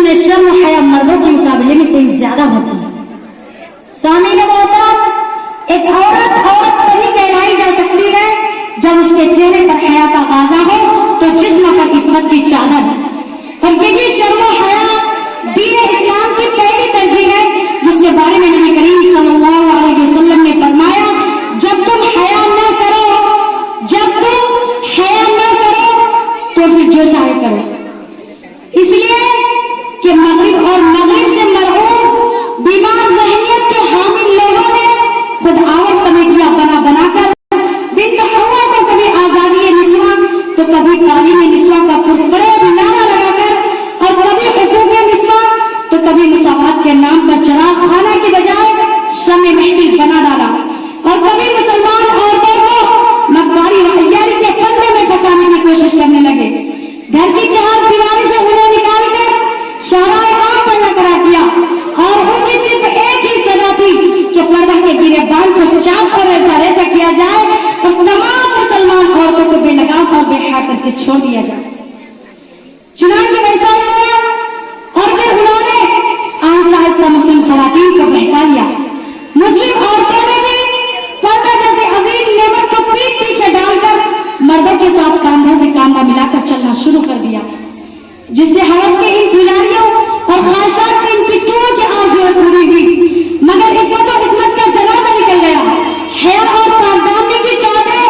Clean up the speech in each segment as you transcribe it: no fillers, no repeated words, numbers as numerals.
से शर्म हया मर्दों के मुकाबले में कोई ज्यादा होती है। सामने मोहतरम, एक औरत तभी कहलाई जा सकती है जब उसके चेहरे पर हया का गाजा हो, तो जिस्म पर इफ़्फ़त की चादर। और यही शर्म हया दीन इस्लाम की पहली तरजीह है, जिसके बारे में नबी करीम सल्लल्लाहु अलैहि वसल्लम ने फरमाया, जब तुम हया न करो तो फिर जो चाहे करो। इसलिए कि मगरिब और मगरिब से मरहूम बीमार ज़हनियत के हामिल लोगों ने खुद आवत कमेटियां बनाकर बिन्त हवा को कभी आजादी निस्वा तो कभी तालीम निस्वा का पुरफरेब नारा लगाकर, और कभी हुकूक निस्वा तो कभी मुसावात के नाम पर चराग खाना की बजाय शम्मे महफिल बना डाला, और कभी मुसलमान औरतों को मक्कारी व अय्यारी के फंदे में फंसाने की कोशिश करने लगे। घर की चार दीवारी से उन्हें निकालकर शराय आम पैदा करा दिया, और उनकी सिर्फ एक ही सजा थी कि पर्दा के गिरेबान को चाप और ऐसा ऐसा किया जाए और तमाम मुसलमान औरतों को बेलगाम और बेहया करके छोड़ दिया जाए। चुनांचे वैसा ही हुआ, और फिर उन्होंने आहिस्ता आहिस्ता मुस्लिम खवातीन को बहका लिया। मुस्लिम औरतों ने भी पर्दा जैसे अजीम नेमत को पीठ पीछे डालकर मर्दों के साथ कांधे से कांधा मिलाकर चलना शुरू कर दिया, जिससे हवस के इन पुजारियों और ख्वाहिशात के इन पिट्ठुओं की आरज़ुएं पूरी हुई। मगर इफ़्फ़त और इस्मत का जनाजा निकल गया, हया और पारदानी की चादरें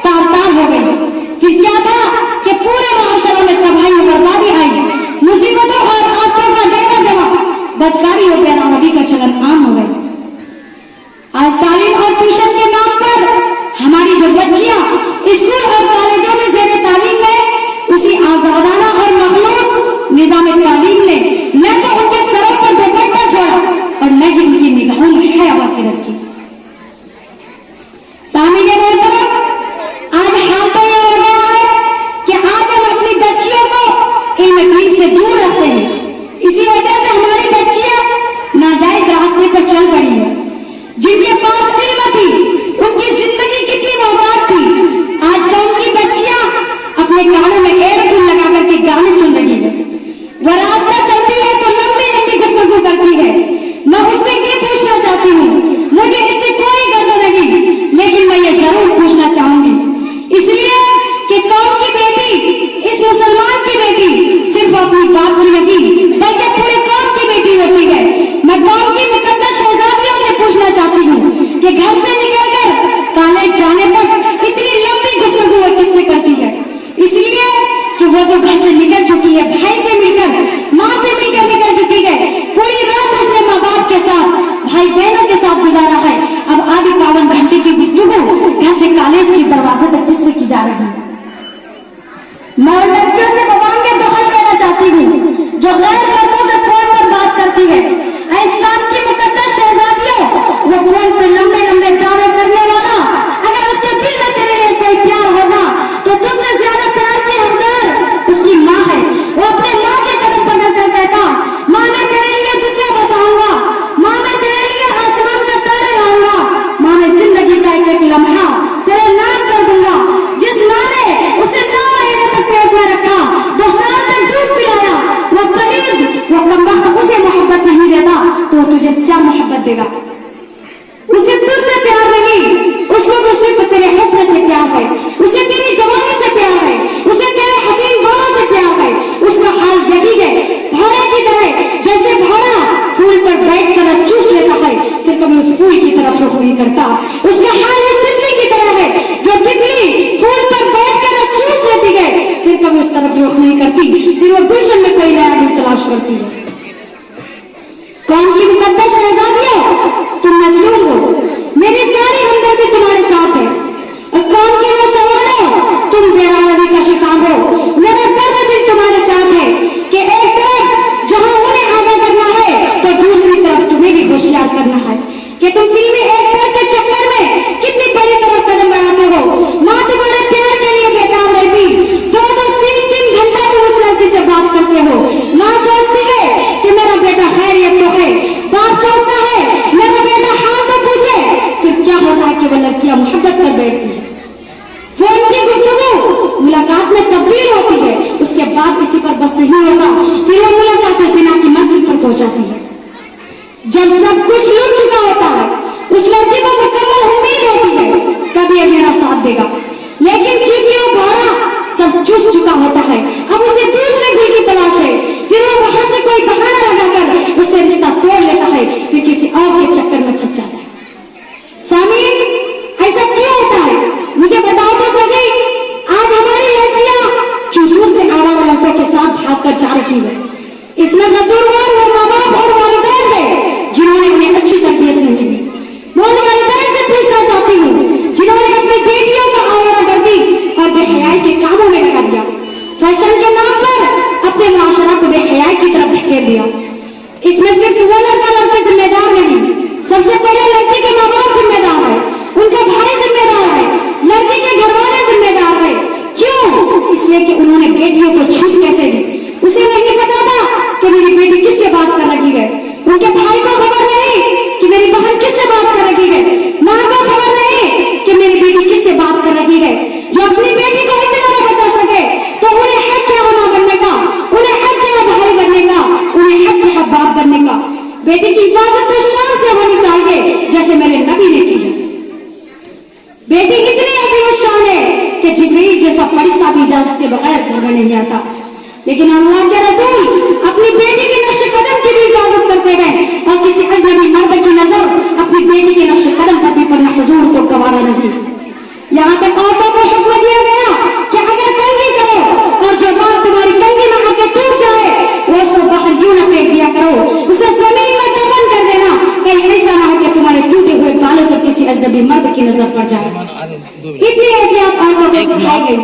तार-तार हो गई। फिर क्या था कि पूरे माशरे में तबाही और बर्बादी आई, मुसीबतों और आफतों का डेरा जमा, बदकारी और बेरामदी का चलन आम हो गया। आज तालीम और ट्यूशन के नाम पर हमारी जो बच्चियां स्कूल और कॉलेजों में ज़ेरे तालीम में उसी आजादाना और मखलूक निजाम तालीम ने न तो उनके सरों पर दुपट्टा छोड़ा और न ही उनकी निगाहों में हया बाकी रखी। सामने मोहतरम, आज हाल तो ये हो गया है कि आज हम अपनी बच्चियों को इन दीन से दूर रखते हैं। इसी वजह से हमारी बच्चियां नाजायज रास्ते पर चल पड़ी है। जिनके पास इल्म थी, उनकी जिंदगी कितनी मोहताज थी, आज तो उनकी बच्चियां अपने कानों में एयरफोन लगा करके गाने सुन रही है। वह रास्ता चलती है तो लंबी लंबी गुफ्तगू करती है। मैं उससे ये पूछना चाहती हूँ, मुझे इससे कोई गर्ज नहीं, लेकिन मैं ये जरूर पूछना चाहूंगी, इसलिए कि कौम की बेटी, इस मुसलमान की बेटी सिर्फ अपनी बात नहीं होती, बल्कि पूरी कौम की बेटी होती है। मैं कौम की मुकद्दस शहजादियों से पूछना चाहती हूँ कि घर से निकलकर कॉलेज जाने तक इतनी लंबी गुफ्तगू किससे करती है? इसलिए कि वो तो घर से निकल चुकी है, भाई से मिलकर, माँ से मिलकर निकल चुकी है। पूरी रात उसने माँ बाप के साथ, भाई बहनों के साथ गुजारा है। अब आधी पावन घंटे की गुफ्तगू घर से कॉलेज के दरवाजे तक किससे की जा रही है? मैं लड़कियों से भगवान के दखल करना चाहती हूँ जो गैर मर्दों से फोन पर बात करती है। इस्लाम की मुकद्दस शहजादियों, वो फोन पर लंबे लंबे दावे करने वाला, अगर उसके दिल में तेरे लिए कोई प्यार होगा तो तुझसे ज्यादा प्यार की हकदार उसकी माँ है। वो अपने माँ के कदम पकड़ कर कहता, माँ मैं तेरे लिए दुनिया बसाऊंगा, माँ मैं तेरे लिए आसमान का तारा लाऊंगा, माँ मैं जिंदगी का एक लम्हा तेरे नाम कर दूंगा। जिस माँ ने उसे 9 महीने तक पेट में रखा, 2 साल तक दूध पिलाया, वो करीब वो कमबख्त उसे मोहब्बत नहीं देता तो तुझे क्या मोहब्बत देगा? उसे तुझसे प्यार नहीं, उसको तो सिर्फ तेरे हुस्न से प्यार है, उसे तेरी जवानी से प्यार है, उसे तेरे हसीन बालों से प्यार है। उसका हाल यही है भाड़ा की तरह, जैसे भाड़ा फूल पर बैठ कर चूस लेता है, फिर कभी उस फूल की तरफ रुख नहीं करता। उसका हाल उस तितली की तरह है जो तितली फूल पर बैठ कर चूस लेती है, फिर कभी उस तरफ रुख नहीं करती, फिर वो गुलशन में कोई नया दिल तलाश करती है। कौन की मुकद्दस शहजादियों, तुम मजलूम हो, मेरी सारी हमदर्दी तुम्हारे साथ है। और कौन की वो जवानों, तुम बेरामदी का शिकार हो, मेरा दर्द दिल तुम्हारे साथ है कि एक तरफ जहां उन्हें आगा करना है तो दूसरी तरफ तुम्हें भी होशियार करना है कि तुम फिर भी एक तरफ के चक्कर में कितनी बड़ी तरफ कदम बढ़ाते हो। माँ तुम्हारे प्यार के लिए बेकार रहती, 2-2, 3-3 घंटा तुम उस लड़की से बात करते हो। माँ सोचती है कि मेरा बेटा खैरियत तो है, बाप सोचता है मेरा बेटा हाल तो पूछे। फिर क्या होता है कि वो लड़कियां मोहब्बत कर बैठती है, वो उनकी गुफ्तगू मुलाकात में तब्दील होती है। उसके बाद किसी पर बस नहीं होगा, फिर वो मुलाकात सीना हिफाजत शान से होनी चाहिए जैसे मेरे नबी ने की है। बेटी कितनी अजीम शान है कि जिब्रील जैसा फरिश्ता भी इजाजत के बगैर घर में नहीं आता, लेकिन अल्लाह के रसूल अपनी बेटी के नक्श कदम की भी इजाजत करते गए और किसी अजनबी मर्द की नजर अपनी बेटी के नक्श कदम पर भी पड़ना हुजूर को गवारा नहीं। यहाँ तक औरतों को हुक्म दिया गया कि अगर कंघी करो और जो बात तुम्हारी कंघी में आके टूट जाए वो उसको बाहर यूं न फेंक दिया करो, उसे जमीन में दफन कर देना, कहीं ऐसा ना हो कि तुम्हारे टूटे हुए बालों पर किसी अजनबी मर्द की नजर पड़ जाए। इतनी एहतियात औरतों को सिखाई गई।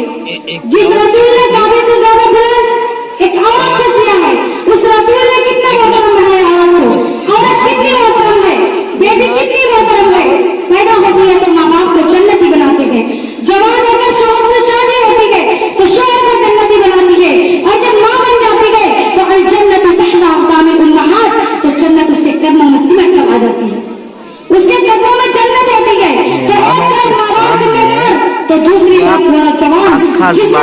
जिस रसूल ने काबे से ज्यादा बुलंद एक औरत को किया है, उस रसूल ने कितना मोहतरम बनाया औरत को। औरत कितनी मोहतरम है, बेटी कितनी मोहतरम है। पैदा होती है तो माँ बाप को जन्नती बनाते हैं, जवान होकर शौहर से शादी होती है तो शौहर को जन्नती बनाती है, और जब माँ बन जाती है तो अल जन्नत तहता अक़दामिल उम्महात, तो जन्नत उसके कदमों में सिमट कर आ जाती है, उसके कदमों में जन्नत होती है। तो एक तरफ माँ बाप जिम्मेदार तो दूसरी तरफ मेरा जवान जिसने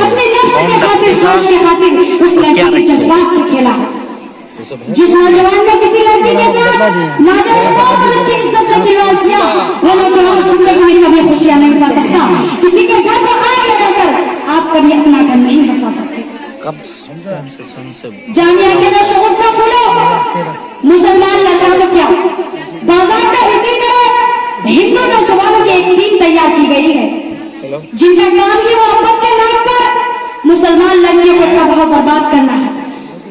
अपने नफ्स के खातिर ख्वाहिश के खातिर उस लड़की के जज्बात से खेला है। जिस नौजवान ने किसी लड़की के साथ नाजायज तौर पर उसकी इज्जत का खिलवाड़ किया, वो नौजवान जिंदगी में कभी खुशियां नहीं पा सकता। किसी के घर पर आग लगाकर आप कभी अपना घर नहीं बसा सकते। जामिया के नशों का फूलो मुसलमान लड़का तो क्या, बाजार में इसी तरह हिंदू नौजवानों की एक टीम तैयार की गई है जिनका काम ही मोहब्बत के नाम पर मुसलमान लड़कियों को तबाह बर्बाद करना है।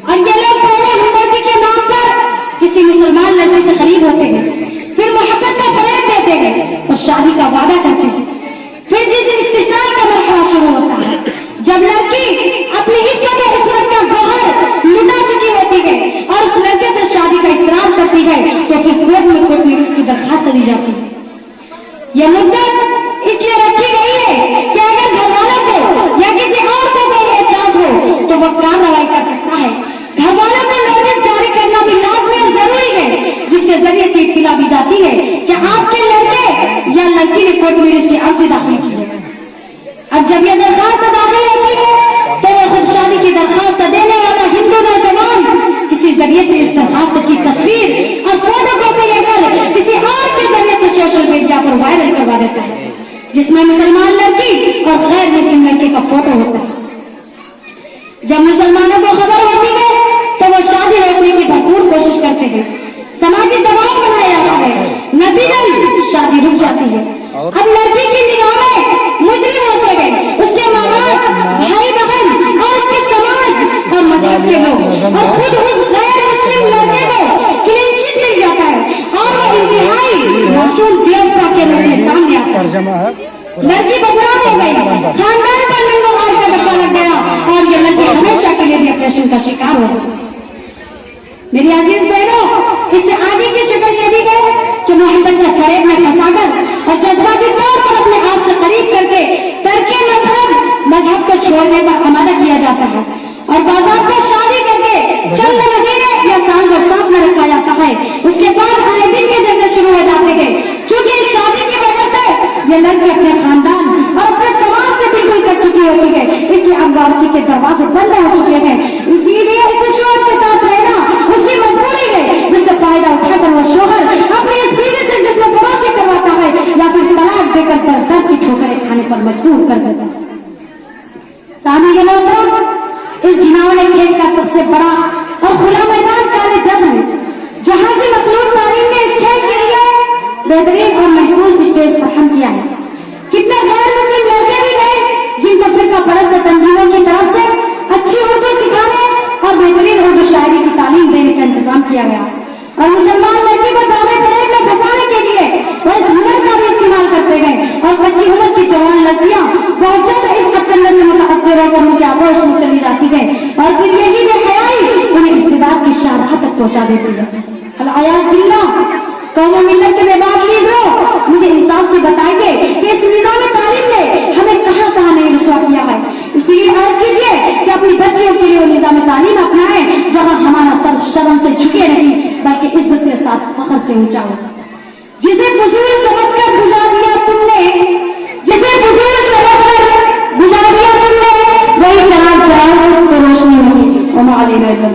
और ये लोग पहले हमदर्दी के नाम पर किसी मुसलमान लड़के से खरीद होते हैं, फिर मोहब्बत का फरेब देते हैं और शादी का वादा करते हैं। फिर जिस इस्तिसाल का मरहला शुरू होता है, जब लड़की अपनी इज्जत और इस्मत का गौहर लुटा चुकी होती है और उस लड़के से शादी का इस्तरार करती है, तो फिर कोर्ट में उसकी दरखास्त दी जाती है। यह मुद्दत इसलिए रखी गई है कि अगर घर वालों को या किसी और को कोई एतराज हो तो वह कार्रवाई कर सकता है। घर वालों को नोटिस जारी करना भी लाजमी और जरूरी है, जिसके जरिए से इत्तिला दी जाती है कि आपके लड़के या लड़की ने कोर्ट में इसकी अर्जी दाखिल की है। अब जब यह दरखास्त दाखिल होती है तो वह खुद शादी की दरखास्त देने वाला हिंदू नौजवान किसी जरिए से इस दरखास्त की तस्वीर और फोटो कॉपी लेकर किसी और के जरिए से सोशल मीडिया पर वायरल करवा देता है, जिसमें मुसलमान लड़की और गैर मुस्लिम लड़के का फोटो होता है। जब मुसलमानों को खबर होती है तो वो शादी रोकने की भरपूर कोशिश करते हैं, समाजी दबाव बनाया जाता है, नतीजतन शादी रुक जाती है। अब लड़की की निगाह में मुजरिम होते हैं उसके माँ बाप, भाई बहन और उसके समाज और मजहब के लोग, और खुद उस गैर मुस्लिम लड़के को क्लीन चिट मिल जाता है और वो इंतहाई मासूम देवता के रूप में सामने आता है। लड़की बदनाम हो गई, खानदान पर मिलने वाले का धक्का लग गया और ये लड़की हमेशा के लिए डिप्रेशन का शिकार हो गई। मेरी अजीज बहनों, इससे आगे की शिकल ये भी है कि मोहब्बत के फरेब में फंसाकर और जज्बाती तौर पर अपने आप से करीब करके तर्के मजहब को छोड़ने पर आमादा किया जाता है और बाजार को शादी करके चंद महीने या साल को साथ में रखा जाता है। उसके बाद आए दिन के झगड़े शुरू हो जाते हैं। चूंकि इस शादी की वजह से ये लड़की अपने खानदान और अपने समाज से बिल्कुल कट चुकी होती है, इसलिए अब वापसी के दरवाजे बंद हो चुके हैं। इसीलिए इस शोहर के साथ रहना उसकी मजबूरी है, जिससे फायदा उठाकर वो शोहर अपनी इस बीवी से जिसमें फरोशी करवाता है या फिर तलाक देकर दर्द की ठोकरें खाने पर मजबूर कर देता है। सामने के लोग इस घिनौने खेल का सबसे बड़ा और खुला मैदान काले जश्न है, जहां की मखलूक तारीख ने इस खेल के लिए बेहतरीन और महफूज स्टेज फराहम किया है। कितने गैर मुस्लिम लड़के भी गए जिनको फिरका परस्त तंजीमों की तरफ से अच्छी उर्दू सिखाने और बेहतरीन उर्दू शायरी की तालीम देने का इंतजाम किया गया और मुसलमान लड़की को दावे फरेब में फंसाने के लिए वो इस हुनर का भी इस्तेमाल करते गए और बच्ची उम्र की जवान लड़कियां बहुत जल्द इस करने से मुतअक्किर होकर उनके आगोश में चली जाती है और फिर यही बेहयाई उन्हें इब्तिदा की शाहराह तक पहुंचा देती है। अल-अयाज़ बिल्लाह। कौम मिल्लत के बेबाक लीडरों, मुझे इंसाफ से बताइए कि इस निज़ाम तालीम ने हमें कहां कहां नहीं रुसवा किया है। इसीलिए अर्ज कीजिए कि अपनी बच्चियों के लिए वो निज़ाम तालीम अपनाएं जहां हमारा सर शर्म से झुके नहीं बल्कि इज्जत के साथ फख्र से ऊंचा हो।